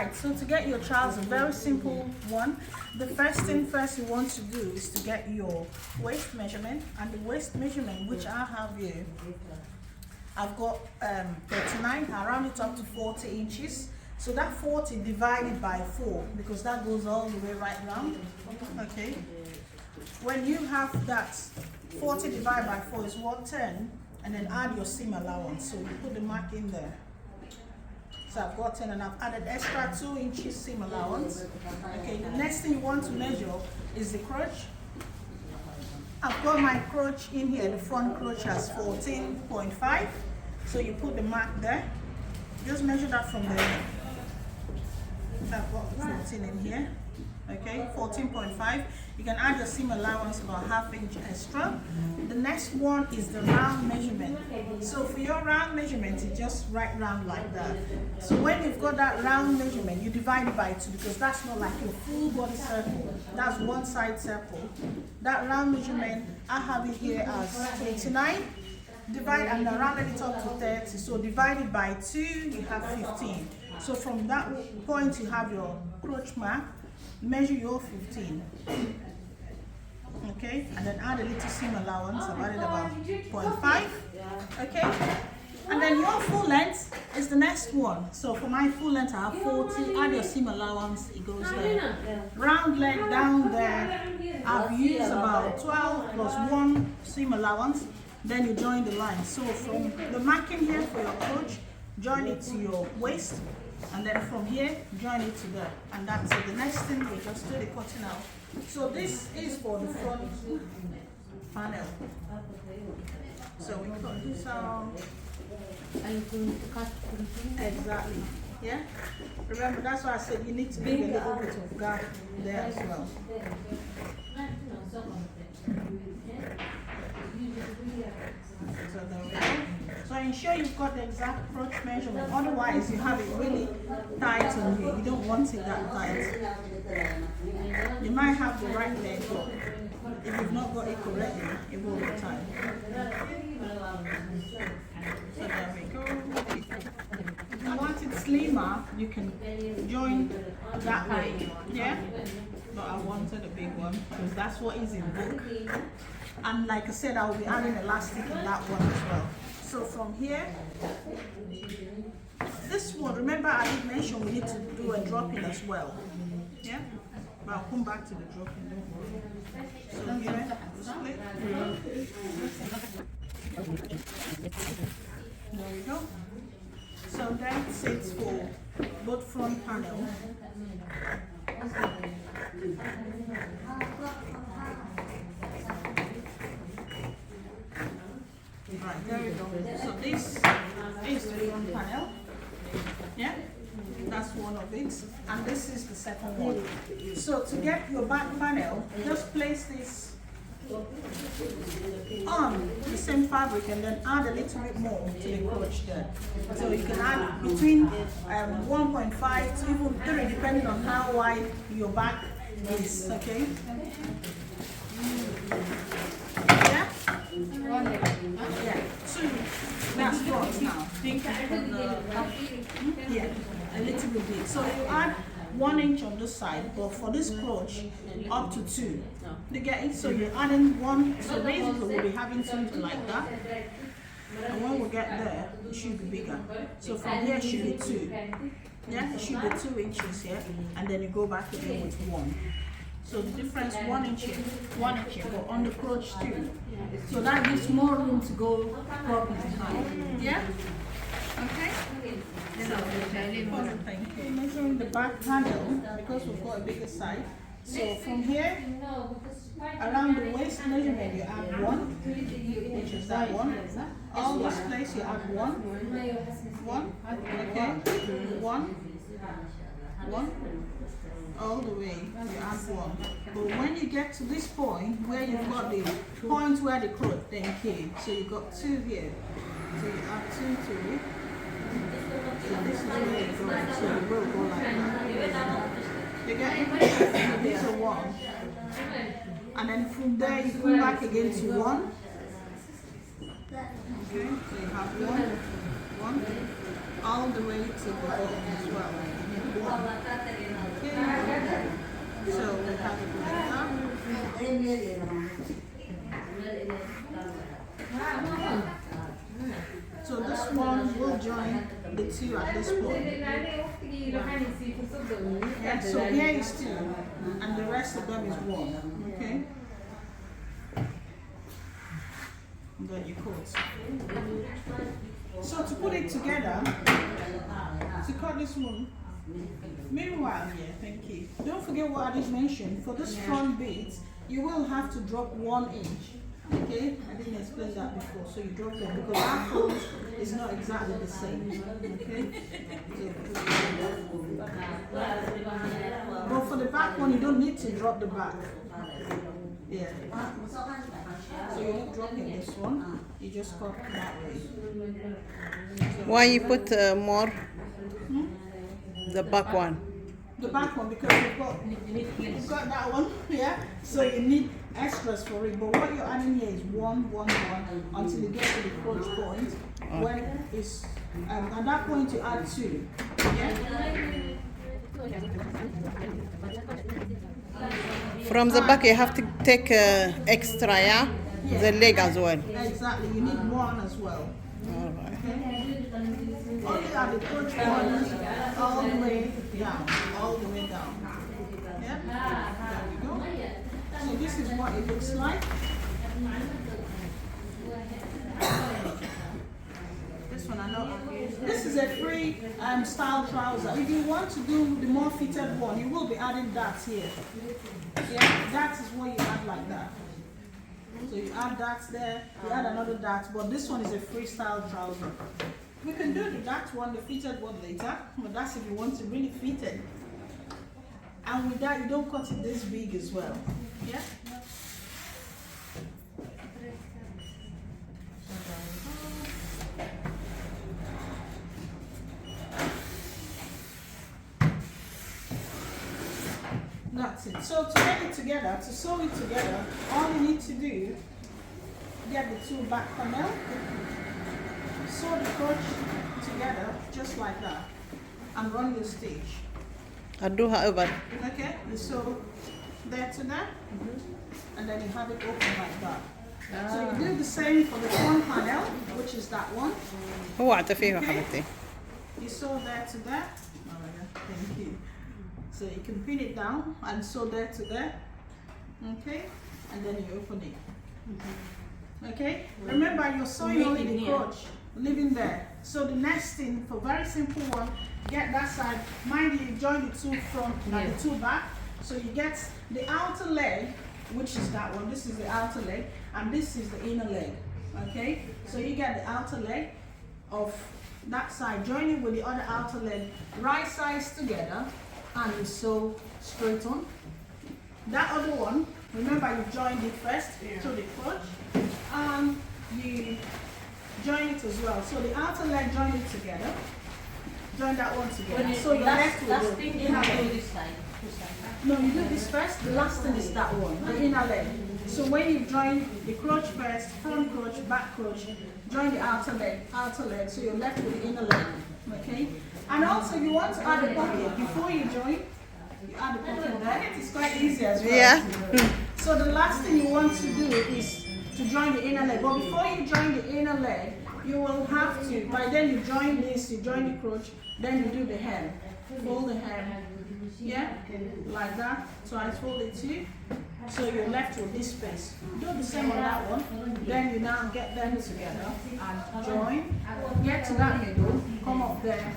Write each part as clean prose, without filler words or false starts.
Right, so to get your trousers, very simple one. The first thing you want to do is to get your waist measurement, and the waist measurement which I have here, I've got 39, I round it up to 40 inches. So that 40 divided by 4, because that goes all the way right round. Okay. When you have that 40 divided by 4 is 110, and then add your seam allowance. So you put the mark in there. So I've got 10 and I've added extra 2 inches seam allowance. Okay, the next thing you want to measure is the crotch. I've got my crotch in here, the front crotch has 14.5. So you put the mark there. Just measure that from there. I've got 14 in here. Okay, 14.5. You can add your seam allowance about ½ inch extra. The next one is the round measurement. So for your round measurement, it's just right round like that. So when you've got that round measurement, you divide it by 2, because that's not like your full body circle. That's one side circle. That round measurement, I have it here as 29. Divide and I rounded it up to 30. So divided by 2, you have 15. So from that point, you have your crotch mark. Measure your 15. Okay, and then add a little seam allowance. I've added about 0.5. Okay, and then your full length is the next one. So for my full length, I have 40. Add your seam allowance, it goes there. Round leg down there, I've used about 12 plus 1 seam allowance. Then you join the line. So from the marking here for your crotch, join it to your waist. And then from here, join it to there. And that's it. The next thing we just do the cutting out. So this is for the front panel. So we cut this out. Are you going to cut? Exactly. Yeah? Remember, that's why I said you need to leave a little bit of gap there as well. So there we go. So ensure you've got the exact crotch measurement. Otherwise, you have it really tight on here. You don't want it that tight. You might have the right leg, but if you've not got it correctly, it will be tight. So there we go. If you want it slimmer, you can join that way. Yeah? But I wanted a big one because that's what is in book. And like I said, I will be adding elastic in that one as well. So from here, this one, remember I did mention we need to do a drop-in as well. Yeah? But I'll come back to the drop-in, don't worry. So here, split. There we go. So that's it for both front panel. Right, there we go. So this is the front panel. Yeah, that's one of it. And this is the second one. So to get your back panel, just place this on the same fabric and then add a little bit more to the crotch there. So you can add between 1.5 to even 3, depending on how wide your back is. Okay. Yeah. Yeah. 2. That's front now. Yeah. A little bit big. So you add 1 inch on this side, but for this crotch, up to 2. You get it? So you're adding 1. So basically, we'll be having something like that. And when we get there, it should be bigger. So from here, it should be 2. Yeah, it should be 2 inches here, and then you go back again with 1. So the difference 1 inch here, 1 inch here, but on the crotch too. So that gives more room to go properly behind. Yeah? Okay? So, thank you. Measuring the back panel, because we've got a bigger side. So from here, around the waist measurement, you add 1, which is that one. All this place, you add 1. 1, okay, 1. All the way, you add 1. But when you get to this point, where you've got the point where the crotch then came, so you've got 2 here. So you add 2 to it. So this is where you go, so you will go like that. You get it? So these are 1. And then from there, you come back again to 1. Okay, so you have 1, all the way to the bottom as well. 1. Okay. So we have it like that. So this one will join the 2 at this point. Yeah, so here is 2, and the rest of them is 1. Okay? And then you cut. So to put it together, to cut this one, meanwhile, yeah, thank you. Don't forget what I just mentioned. For this front bit, you will have to drop 1 inch. Okay, I didn't explain that before, so you drop them because our fold is not exactly the same. Okay, but for the back one, you don't need to drop the back. Yeah, so you're not dropping this one, you just cut that way. Why you put more? The back one. The back one because you've got that one, yeah. So you need extras for it. But what you're adding here is 1, 1, 1 until you get to the crotch point. Okay. When it's at that point you add 2. Yeah. From the back you have to take extra, yeah? The leg as well. Exactly. You need 1 as well. All right. Okay. Only at the crotch point, all the way down, all the way down. Yeah. There we go. So this is what it looks like. This one I know. This is a free style trouser. If you want to do the more fitted one, you will be adding that here. Yeah, that is what you add like that. So you add that there, you add another that, but this one is a freestyle trouser. We can do the that one, the fitted one later, but that's if you want to really fit it. And with that, you don't cut it this big as well. Yeah? That's it. So to get it together, to sew it together, all you need to do, get the 2 back panel, sew the crotch together just like that, and run your stitch. I do however. Okay, you sew there to there, and then you have it open like that. So you do the same for the front panel, which is that one. هو عطفيه حبيبتي. You sew there to there. Oh my God, thank you. So you can pin it down and sew there to there. Okay, and then you open it. Okay, remember you're sewing only the crotch, leaving there. So the next thing, for very simple one, get that side. Mind you, join the 2 front and the 2 back. So you get the outer leg, which is that one. This is the outer leg, and this is the inner leg. Okay, so you get the outer leg of that side, join it with the other outer leg, right sides together, and you sew straight on. That other one, remember you joined it first to the crotch, and you join it as well. So the outer leg, join it together. Join that one together. So you're left with the inner leg. This side. No, you do this first. The last thing is that one, the inner leg. So when you join the crotch first, front crotch, back crotch, join the outer leg. So you're left with the inner leg. Okay. And also, you want to add a pocket before you join. You add the pocket there. It's quite easy as well. Yeah. So the last thing you want to do is to join the inner leg. But before you join the inner leg, you will have to, by then you join this, you join the crotch, then you do the hem. Fold the hem. Yeah? Like that. So I fold it too. So you're left with this space. Do the same on that one. Then you now get them together and join. Get to that middle. Come up there.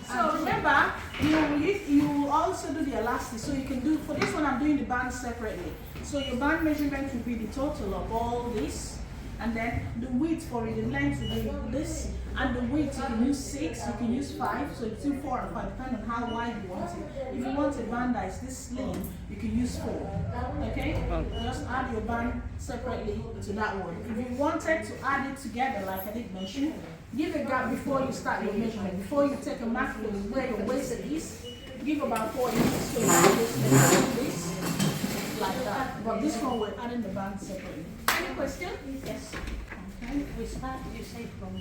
So remember, you will also do the elastic. So you can do, for this one I'm doing the band separately. So your band measurement will be the total of all this. And then the width for it, the length will be this. And the width, you can use 6, you can use 5. So between 4 and 5, depending on how wide you want it. If you want a band that is this slim, you can use 4. Okay? Just add your band separately to that one. If you wanted to add it together, like I did mention, give a gap before you start your measurement. Before you take a mark for where your waist is, give about 4 inches. So you have this like that. But this one we're adding the band separately. Any question? Yes. Okay. We start, you say, from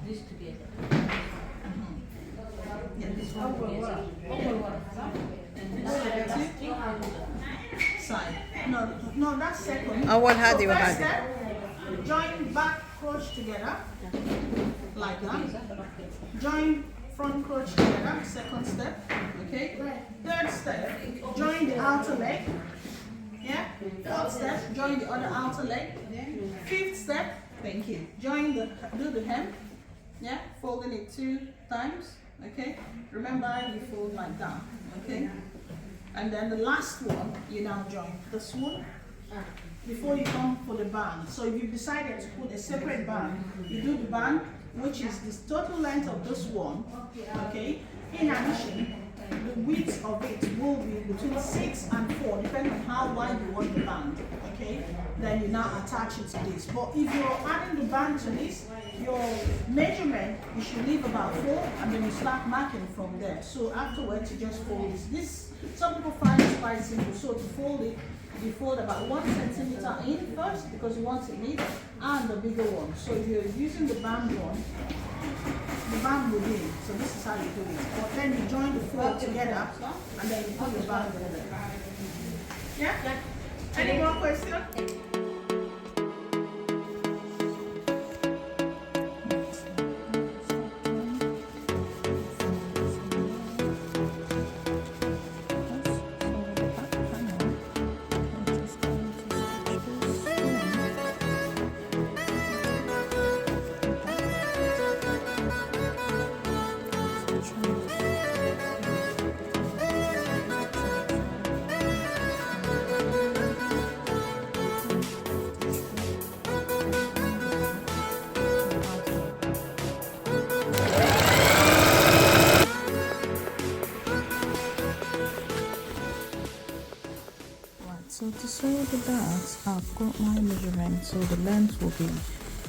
this together. Yes. Side. No, that's second. أول هذه So first وهذه. step, join back crochet together, like that. Join front crochet together, second step. Okay. Third step, join the outer leg. Yeah. Fourth step, join the other outer leg. Fifth step, thank you. Do the hem. Yeah, folding it 2 times. Okay. Remember, you fold like that. Okay. And then the last one, you now join this one before you come for the band. So if you decided to put a separate band, you do the band, which is the total length of this one. Okay. In addition, the width of it will be between 6 and 4, depending on how wide you want the band. Okay. Then you now attach it to this. But if you're adding the band to this, your measurement, you should leave about 4, and then you start marking from there. So afterwards, you just fold this. Some people find it quite simple. So to fold it, you fold about 1 centimeter in first because you want it neat, and the bigger one. So if you're using the band one, the band will be in. So this is how you do it. But then you join the 4 together, and then you put the band over there. Yeah? Any more questions? So to sew the bags, I've got my measurement. So the length will be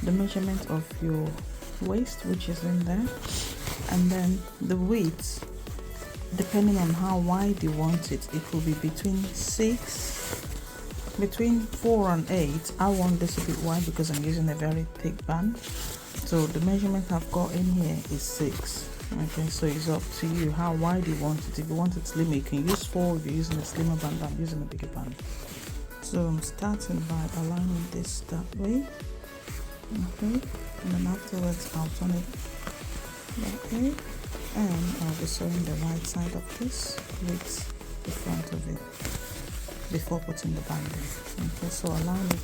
the measurement of your waist, which is in there, and then the width, depending on how wide you want it, it will be between 4 and 8. I want this a bit wide because I'm using a very thick band. So the measurement I've got in here is 6. Okay, so it's up to you how wide you want it. If you want it slimmer, you can use 4. If you're using a slimmer band, I'm using a bigger band. So I'm starting by aligning this that way. Okay, and then afterwards I'll turn it that way, and I'll be sewing the right side of this with the front of it before putting the band in. Okay, so align it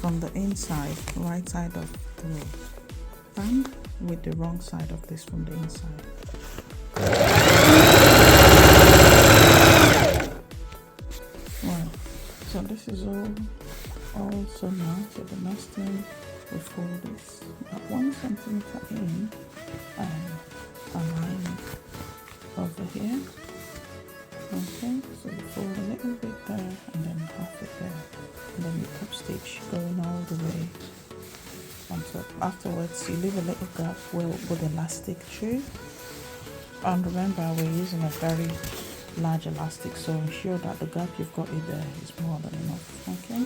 from the inside, right side of the band, with the wrong side of this from the inside. Well, so this is all sewn now. So the next thing, we fold this at 1 centimeter in and align it over here. Okay, so you fold a little bit there and then half it there, and then you top stitch going all the way on top. Afterwards, you leave a little gap where we'll put elastic through, and remember we're using a very large elastic, so ensure that the gap you've got in there is more than enough. Okay,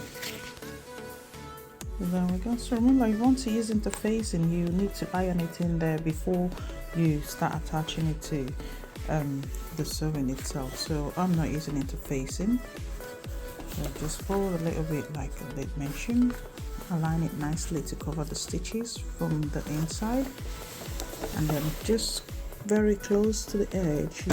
there we go. So remember, if you want to use interfacing, you need to iron it in there before you start attaching it to the sewing itself. So I'm not using interfacing, so just fold a little bit like I did mention, align it nicely to cover the stitches from the inside, and then just very close to the edge